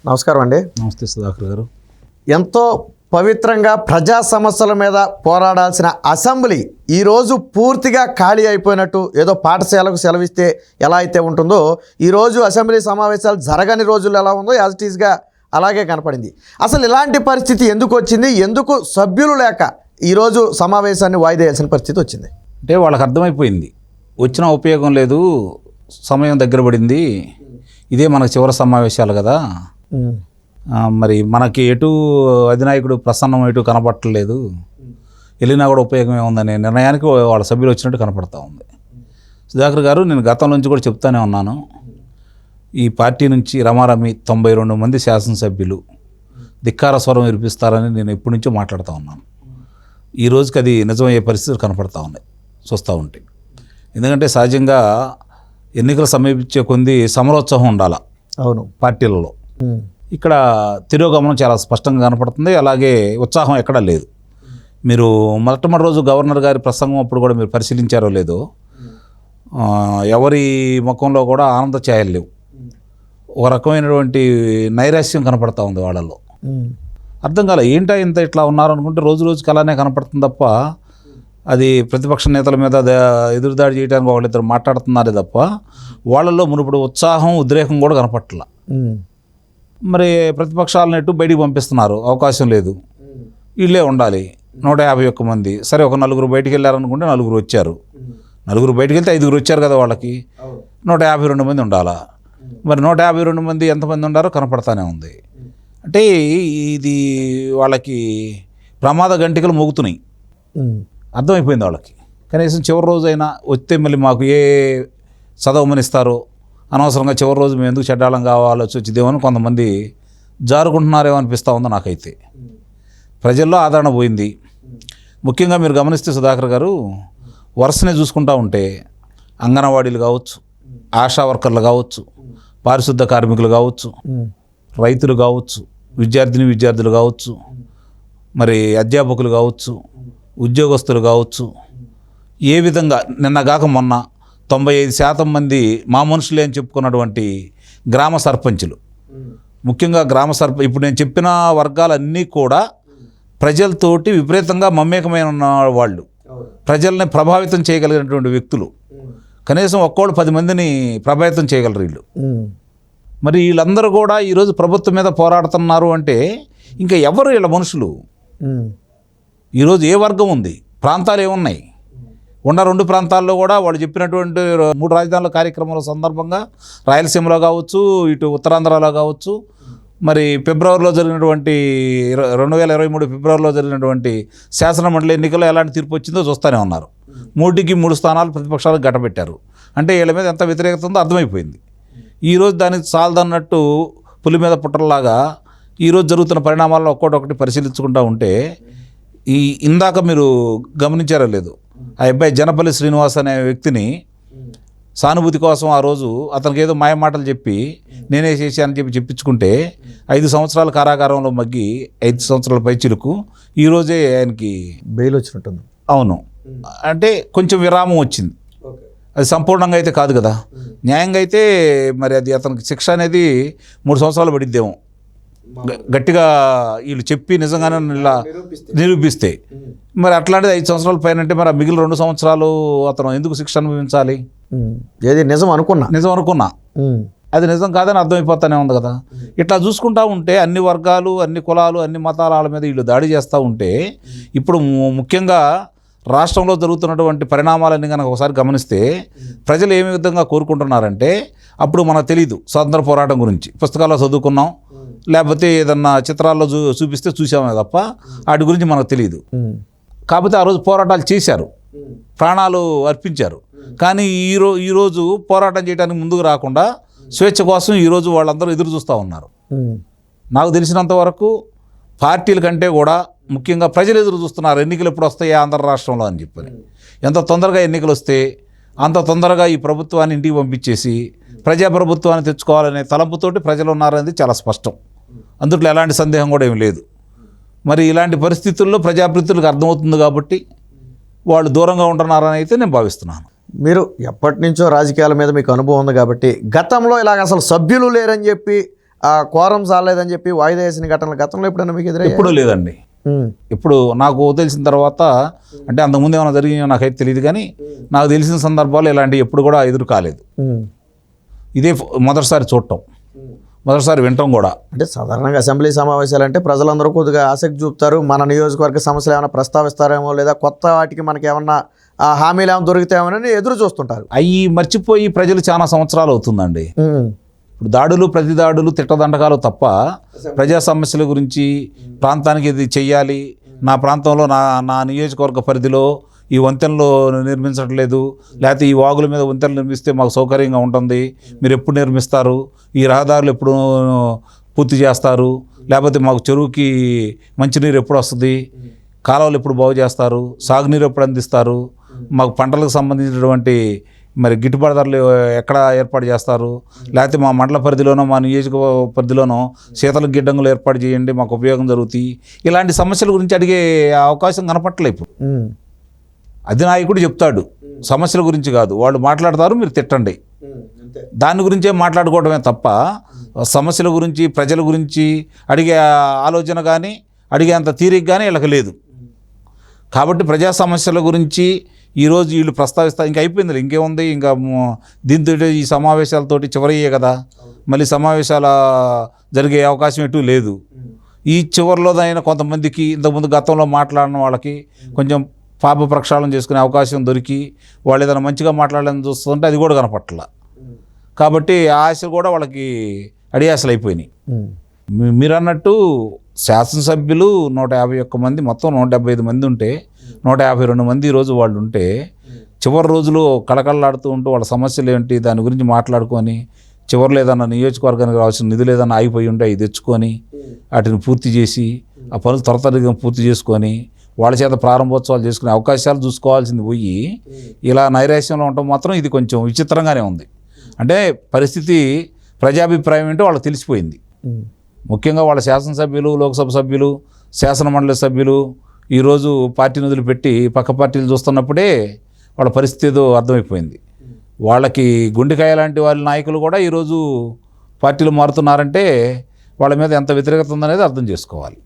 నమస్కారం అండి. నమస్తే సుధాకర్ గారు. ఎంతో పవిత్రంగా ప్రజా సమస్యల మీద పోరాడాల్సిన అసెంబ్లీ ఈరోజు పూర్తిగా ఖాళీ అయిపోయినట్టు, ఏదో పాఠశాలకు సెలవిస్తే ఎలా అయితే ఉంటుందో ఈరోజు అసెంబ్లీ సమావేశాలు జరగని రోజులు ఎలా ఉందో యాజ్ ఇట్ ఈస్గా అలాగే కనపడింది. అసలు ఇలాంటి పరిస్థితి ఎందుకు వచ్చింది? ఎందుకు సభ్యులు లేక ఈరోజు సమావేశాన్ని వాయిదా వేయాల్సిన పరిస్థితి వచ్చింది? అంటే వాళ్ళకి అర్థమైపోయింది, వచ్చిన ఉపయోగం లేదు, సమయం దగ్గర పడింది, ఇదే మనకు చివరి సమావేశాలు కదా, మరి మనకి ఎటు అధినాయకుడు ప్రసన్నం ఎటు కనపడట్లేదు, వెళ్ళినా కూడా ఉపయోగం ఏముందనే నిర్ణయానికి వాళ్ళ సభ్యులు వచ్చినట్టు కనపడతా ఉంది. సుధాకర్ గారు, నేను గతం నుంచి కూడా చెప్తానే ఉన్నాను, ఈ పార్టీ నుంచి రమారమి 92 మంది శాసనసభ్యులు ధిక్కార స్వరం వినిపిస్తారని నేను ఎప్పటి నుంచో మాట్లాడుతూ ఉన్నాను. ఈ రోజుకి అది నిజమయ్యే పరిస్థితులు కనపడతా ఉన్నాయి చూస్తూ ఉంటే. ఎందుకంటే సహజంగా ఎన్నికలు సమీపించే కొంది సమరోత్సాహం ఉండాలి అవును పార్టీలలో. ఇక్కడ తిరోగమనం చాలా స్పష్టంగా కనపడుతుంది. అలాగే ఉత్సాహం ఎక్కడా లేదు. మీరు మొట్టమొదటి రోజు గవర్నర్ గారి ప్రసంగం అప్పుడు కూడా మీరు పరిశీలించారో లేదో, ఎవరి ముఖంలో కూడా ఆనంద ఛాయలు లేవు. ఒక రకమైనటువంటి నైరాశ్యం కనపడతా ఉంది వాళ్ళలో. అర్థం కాలే ఏంటా ఇంత ఇట్లా ఉన్నారు అనుకుంటే రోజు రోజుకి అలానే కనపడుతుంది తప్ప, అది ప్రతిపక్ష నేతల మీద ఎదురుదాడి చేయడానికి వాళ్ళిద్దరు మాట్లాడుతున్నారే తప్ప వాళ్ళల్లో మునుపడు ఉత్సాహం ఉద్రేకం కూడా కనపట్ల. మరి ప్రతిపక్షాలను ఎటు బయటికి పంపిస్తున్నారు, అవకాశం లేదు, వీళ్ళే ఉండాలి 151 మంది. సరే, ఒక 4 బయటికి వెళ్ళారనుకుంటే 4 వచ్చారు. 4 బయటికి వెళ్తే 5 వచ్చారు కదా, వాళ్ళకి 152 మంది ఉండాలా. మరి 152 మంది ఎంతమంది ఉండారో కనపడతానే ఉంది. అంటే ఇది వాళ్ళకి ప్రమాద గంటికలు మోగుతున్నాయి, అర్థమైపోయింది వాళ్ళకి. కనీసం చివరి రోజైనా వస్తే మళ్ళీ మాకు ఏ చదవమనిస్తారో, అనవసరంగా చివరి రోజు మేము ఎందుకు చెడ్డాళం కావాల్సి వచ్చిదేమో అని కొంతమంది జారుకుంటున్నారేమో అనిపిస్తూ ఉంది నాకైతే. ప్రజల్లో ఆదరణ పోయింది. ముఖ్యంగా మీరు గమనిస్తే సుధాకర్ గారు, వరుసనే చూసుకుంటూ ఉంటే అంగన్వాడీలు కావచ్చు, ఆశా వర్కర్లు కావచ్చు, పారిశుద్ధ కార్మికులు కావచ్చు, రైతులు కావచ్చు, విద్యార్థులు కావచ్చు, మరి అధ్యాపకులు కావచ్చు, ఉద్యోగస్తులు కావచ్చు, ఏ విధంగా నిన్నగాక మొన్న 95% మంది మా మనుషులే అని చెప్పుకున్నటువంటి గ్రామ సర్పంచులు, ముఖ్యంగా ఇప్పుడు నేను చెప్పిన వర్గాలన్నీ కూడా ప్రజలతోటి విపరీతంగా మమేకమైన ఉన్న వాళ్ళు, ప్రజల్ని ప్రభావితం చేయగలిగినటువంటి వ్యక్తులు. కనీసం ఒక్కోళ్ళు 10 మందిని ప్రభావితం చేయగలరు వీళ్ళు. మరి వీళ్ళందరూ కూడా ఈరోజు ప్రభుత్వం మీద పోరాడుతున్నారు అంటే ఇంకా ఎవరు వీళ్ళ మనుషులు? ఈరోజు ఏ వర్గం ఉంది? ప్రాంతాలు ఏమున్నాయి? ఉన్న 2 ప్రాంతాల్లో కూడా వాళ్ళు చెప్పినటువంటి 3 రాజధానుల కార్యక్రమాల సందర్భంగా రాయలసీమలో కావచ్చు, ఇటు ఉత్తరాంధ్రలో కావచ్చు, మరి ఫిబ్రవరిలో జరిగినటువంటి 2023 ఫిబ్రవరిలో జరిగినటువంటి శాసనమండలి ఎన్నికల్లో ఎలాంటి తీర్పు వచ్చిందో చూస్తూనే ఉన్నారు. 3 స్థానాలు ప్రతిపక్షాలకు గట్టబెట్టారు. అంటే వీళ్ళ మీద ఎంత వ్యతిరేకత ఉందో అర్థమైపోయింది. ఈరోజు దానికి చాలదన్నట్టు పులి మీద పుట్టలాగా ఈరోజు జరుగుతున్న పరిణామాలను ఒక్కొక్కటి పరిశీలించుకుంటూ ఉంటే, ఇందాక మీరు గమనించారో లేదు, ఆ అబ్బాయి జనపల్లి శ్రీనివాస్ అనే వ్యక్తిని సానుభూతి కోసం ఆ రోజు అతనికి ఏదో మాయ మాటలు చెప్పి నేనే చేశానని చెప్పించుకుంటే 5 సంవత్సరాల కారాగారంలో మగ్గి 5 సంవత్సరాల పైచిలుకు ఈరోజే ఆయనకి బెయిల్ వచ్చినట్టుంది. అవును, అంటే కొంచెం విరామం వచ్చింది. అది సంపూర్ణంగా అయితే కాదు కదా. న్యాయంగా అయితే మరి అది అతనికి శిక్ష అనేది 3 సంవత్సరాలు పడిద్దేమో, గట్టిగా వీళ్ళు చెప్పి నిజంగానే ఇలా నిరూపిస్తే. మరి అట్లాంటిది 5 సంవత్సరాల పైన అంటే మరి మిగిలిన 2 సంవత్సరాలు అతను ఎందుకు శిక్ష అనుభవించాలి? ఏది నిజం అనుకున్నా అది నిజం కాదని అర్థమైపోతానే ఉంది కదా. ఇట్లా చూసుకుంటా ఉంటే అన్ని వర్గాలు, అన్ని కులాలు, అన్ని మతాల మీద వీళ్ళు దాడి చేస్తూ ఉంటే, ఇప్పుడు ముఖ్యంగా రాష్ట్రంలో జరుగుతున్నటువంటి పరిణామాలన్నీ కనుక ఒకసారి గమనిస్తే ప్రజలు ఏ విధంగా కోరుకుంటున్నారంటే, అప్పుడు మనకు తెలీదు స్వాతంత్ర పోరాటం గురించి, పుస్తకాల్లో చదువుకున్నాం, లేకపోతే ఏదన్నా చిత్రాల్లో చూపిస్తే చూసామే తప్ప వాటి గురించి మనకు తెలియదు. కాకపోతే ఆ రోజు పోరాటాలు చేశారు, ప్రాణాలు అర్పించారు. కానీ ఈరోజు పోరాటం చేయడానికి ముందుకు రాకుండా స్వేచ్ఛ కోసం ఈరోజు వాళ్ళందరూ ఎదురు చూస్తూ ఉన్నారు. నాకు తెలిసినంత వరకు పార్టీల కంటే కూడా ముఖ్యంగా ప్రజలు ఎదురు చూస్తున్నారు, ఎన్నికలు ఎప్పుడు వస్తాయి ఆంధ్ర రాష్ట్రంలో అని చెప్పని. ఎంత తొందరగా ఎన్నికలు వస్తే అంత తొందరగా ఈ ప్రభుత్వాన్ని ఇంటికి పంపించేసి ప్రజాప్రభుత్వాన్ని తెచ్చుకోవాలనే తలంపుతోటి ప్రజలు ఉన్నారనేది చాలా స్పష్టం. అందుట్లో ఎలాంటి సందేహం కూడా ఏమి లేదు. మరి ఇలాంటి పరిస్థితుల్లో ప్రజాప్రతినిధులకు అర్థమవుతుంది కాబట్టి వాళ్ళు దూరంగా ఉంటున్నారని అయితే నేను భావిస్తున్నాను. మీరు ఎప్పటి నుంచో రాజకీయాల మీద మీకు అనుభవం ఉంది కాబట్టి గతంలో ఇలాగ అసలు సభ్యులు లేరని చెప్పి ఆ కోరం చాలేదని చెప్పి వాయిదా వేసిన ఘటనలు గతంలో ఎప్పుడైనా మీకు ఎదురయ్యాయా? ఎప్పుడూ లేదండి. ఇప్పుడు నాకు తెలిసిన తర్వాత, అంటే అంతకుముందు ఏమైనా జరిగిందో నాకైతే తెలియదు, కానీ నాకు తెలిసిన సందర్భాలు ఇలాంటివి ఎప్పుడు కూడా ఎదురు కాలేదు. ఇదే మొదటిసారి చూడటం, మొదటిసారి వినటం కూడా. అంటే సాధారణంగా అసెంబ్లీ సమావేశాలు అంటే ప్రజలందరూ కొద్దిగా ఆసక్తి చూపుతారు, మన నియోజకవర్గ సమస్యలు ఏమైనా ప్రస్తావిస్తారేమో, లేదా కొత్త వాటికి మనకి ఏమన్నా హామీలు ఏమైనా దొరుకుతాయేమోనని ఎదురు చూస్తుంటారు. అవి మర్చిపోయి ప్రజలు చాలా సంవత్సరాలు అవుతుందండి. ఇప్పుడు దాడులు, ప్రతి దాడులు, తిట్టదండకాలు తప్ప ప్రజా సమస్యల గురించి, ప్రాంతానికి ఇది చెయ్యాలి, నా ప్రాంతంలో నా నియోజకవర్గ పరిధిలో ఈ వంతెనలు నిర్మించట్లేదు, లేకపోతే ఈ వాగుల మీద వంతెనలు నిర్మిస్తే మాకు సౌకర్యంగా ఉంటుంది, మీరు ఎప్పుడు నిర్మిస్తారు, ఈ రహదారులు ఎప్పుడు పూర్తి చేస్తారు, లేకపోతే మాకు చెరువుకి మంచినీరు ఎప్పుడు వస్తుంది, కాలువలు ఎప్పుడు బాగు చేస్తారు, సాగునీరు ఎప్పుడు అందిస్తారు, మాకు పంటలకు సంబంధించినటువంటి మరి గిట్టుబాటు ధరలు ఎక్కడ ఏర్పాటు చేస్తారు, లేకపోతే మా మండల పరిధిలోనో మా నియోజకవర్గ పరిధిలోనో శీతల గిడ్డంగులు ఏర్పాటు చేయండి, మాకు ఉపయోగం జరుగుతాయి. ఇలాంటి సమస్యల గురించి అడిగే అవకాశం కనపట్లే ఇప్పుడు. అధినాయకుడు చెప్తాడు, సమస్యల గురించి కాదు, వాళ్ళు మాట్లాడతారు, మీరు తిట్టండి, దాని గురించే మాట్లాడుకోవడమే తప్ప సమస్యల గురించి, ప్రజల గురించి అడిగే ఆలోచన కానీ, అడిగేంత తీరిక కానీ వీళ్ళకి లేదు. కాబట్టి ప్రజా సమస్యల గురించి ఈరోజు వీళ్ళు ప్రస్తావిస్తారు, ఇంకా అయిపోయింది, ఇంకేముంది, ఇంకా దీంతో ఈ సమావేశాలతోటి చివరయ్యే కదా, మళ్ళీ సమావేశాల జరిగే అవకాశం ఎటు లేదు. ఈ చివరిలోనైనా కొంతమందికి ఇంతకుముందు గతంలో మాట్లాడిన వాళ్ళకి కొంచెం పాప ప్రక్షాళన చేసుకునే అవకాశం దొరికి వాళ్ళు ఏదైనా మంచిగా మాట్లాడాలని చూస్తుంటే అది కూడా కనపట్ల. కాబట్టి ఆ ఆశలు కూడా వాళ్ళకి అడియాసలు అయిపోయినాయి. మీరు అన్నట్టు శాసనసభ్యులు 151 మంది, మొత్తం 175 మంది ఉంటే 152 మంది ఈరోజు వాళ్ళు ఉంటే, చివరి రోజులు కళకళలాడుతూ ఉంటూ వాళ్ళ సమస్యలు ఏంటి దాని గురించి మాట్లాడుకొని, చివరిలో ఏదన్నా నియోజకవర్గానికి రావాల్సిన నిధులు ఏదైనా ఆగిపోయి ఉంటే అవి తెచ్చుకొని వాటిని పూర్తి చేసి ఆ పనులు త్వరగా పూర్తి చేసుకొని వాళ్ళ చేత ప్రారంభోత్సవాలు చేసుకునే అవకాశాలు చూసుకోవాల్సింది పోయి ఇలా నైరాశ్యంలో ఉండటం మాత్రం ఇది కొంచెం విచిత్రంగానే ఉంది. అంటే పరిస్థితి, ప్రజాభిప్రాయం ఏంటో వాళ్ళకి తెలిసిపోయింది. ముఖ్యంగా వాళ్ళ శాసనసభ్యులు, లోక్సభ సభ్యులు, శాసనమండలి సభ్యులు ఈరోజు పార్టీ నిధులు పెట్టి పక్క పార్టీలు చూస్తున్నప్పుడే వాళ్ళ పరిస్థితి ఏదో అర్థమైపోయింది. వాళ్ళకి గుండెకాయ లాంటి వాళ్ళ నాయకులు కూడా ఈరోజు పార్టీలు మారుతున్నారంటే వాళ్ళ మీద ఎంత వ్యతిరేకత ఉందనేది అర్థం చేసుకోవాలి.